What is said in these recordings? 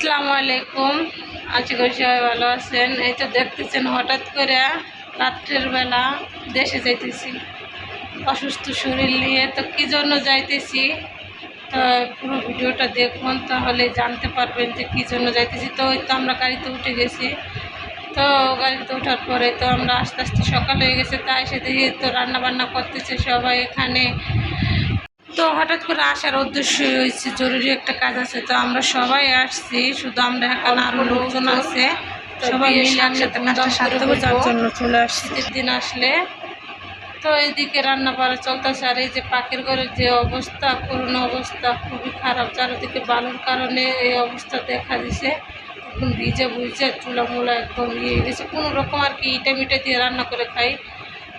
আসসালামু আলাইকুম। আশা করি সবাই ভালো আছেন। এই তো দেখতেছেন হঠাৎ করে রাত্রের বেলা দেশে যাইতেছি অসুস্থ শরীর নিয়ে। তো কী জন্য যাইতেছি, তো পুরো ভিডিওটা দেখুন, তাহলে জানতে পারবেন যে কী জন্য যাইতেছি। তো ওই তো আমরা গাড়িতে উঠে গেছি। তো গাড়িতে ওঠার পরে তো আমরা আস্তে আস্তে সকাল হয়ে গেছে, তাই এসে দেখি তো রান্না বান্না করতেছে সবাই এখানে। তো হঠাৎ করে আসার উদ্দেশ্য হয়েছে জরুরি একটা কাজ আছে, তো আমরা সবাই আসছি, শুধু আমরা এখানে আরও লোকজন আছে, সবাই মিলে একসাথে কাজটা সারতে যার জন্য চলে আসছি। শীতের দিন আসলে তো এইদিকে রান্না বাড়া চলতেছে। আর এই যে পাখির ঘরের যে অবস্থা, করোনা অবস্থা খুবই খারাপ, চারিদিকে বালুর কারণে এই অবস্থা দেখা দিছে। একদম ভিজে বুঝে চুলা মুলা একদম ইয়ে গেছে, কোনো রকম আর কি ইটা মিটা দিয়ে রান্না করে খাই।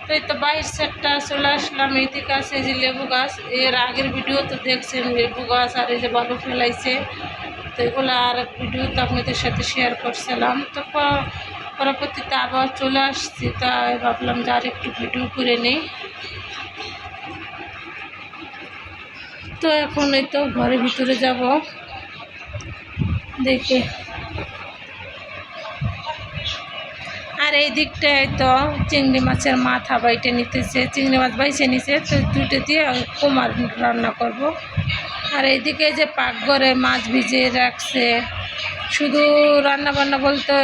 তো এই তো বাইশ সেটটা চলে আসলাম। এইদিকে আছে এই যে লেবু গাছ, এর আগের ভিডিও তো দেখছেন লেবু গাছ আর এই যে বালু ফেলাইছে, তো এগুলো আর ভিডিওতে আপনাদের সাথে শেয়ার করছিলাম। তো পরবর্তীতে আবার চলে আসছি, তাই ভাবলাম যে আর একটু ভিডিও করে নেই। তো এখন এই তো ঘরের ভিতরে যাব দেখে। আর এই দিকটায় তো চিংড়ি মাছের মাথা বাইটে নিতেছে, চিংড়ি মাছ বাইছে নিছে, তো দুটো দিয়ে কুমার রান্না করব। আর এইদিকে যে পাকঘরে মাছ ভিজিয়ে রাখছে, শুধু রান্না বান্না বলতে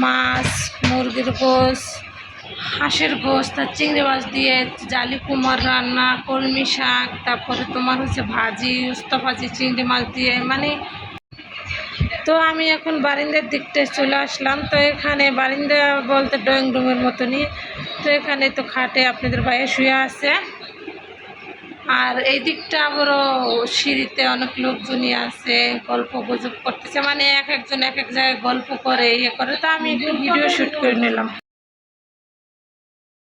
মাছ, মুরগির গোশ, হাঁসের গোশ, তার চিংড়ি মাছ দিয়ে জালি কুমার রান্না, কলমি শাক, তারপরে তোমার হচ্ছে ভাজি, উস্তা ভাজি চিংড়ি মাছ দিয়ে মানে। তো আমি এখন বারিন্দার দিকটায় চলে আসলাম। তো এখানে বারিন্দা বলতে ড্রয়িং রুমের মতনই, তো এখানে তো খাটে আপনাদের ভাইয়া শুয়ে আছে। আর এই দিকটা আবারও সিঁড়িতে অনেক লোকজনই আছে, গল্প গুজব করতেছে, মানে এক একজন এক এক জায়গায় গল্প করে ইয়ে করে। তো আমি একটু ভিডিও শ্যুট করে নিলাম।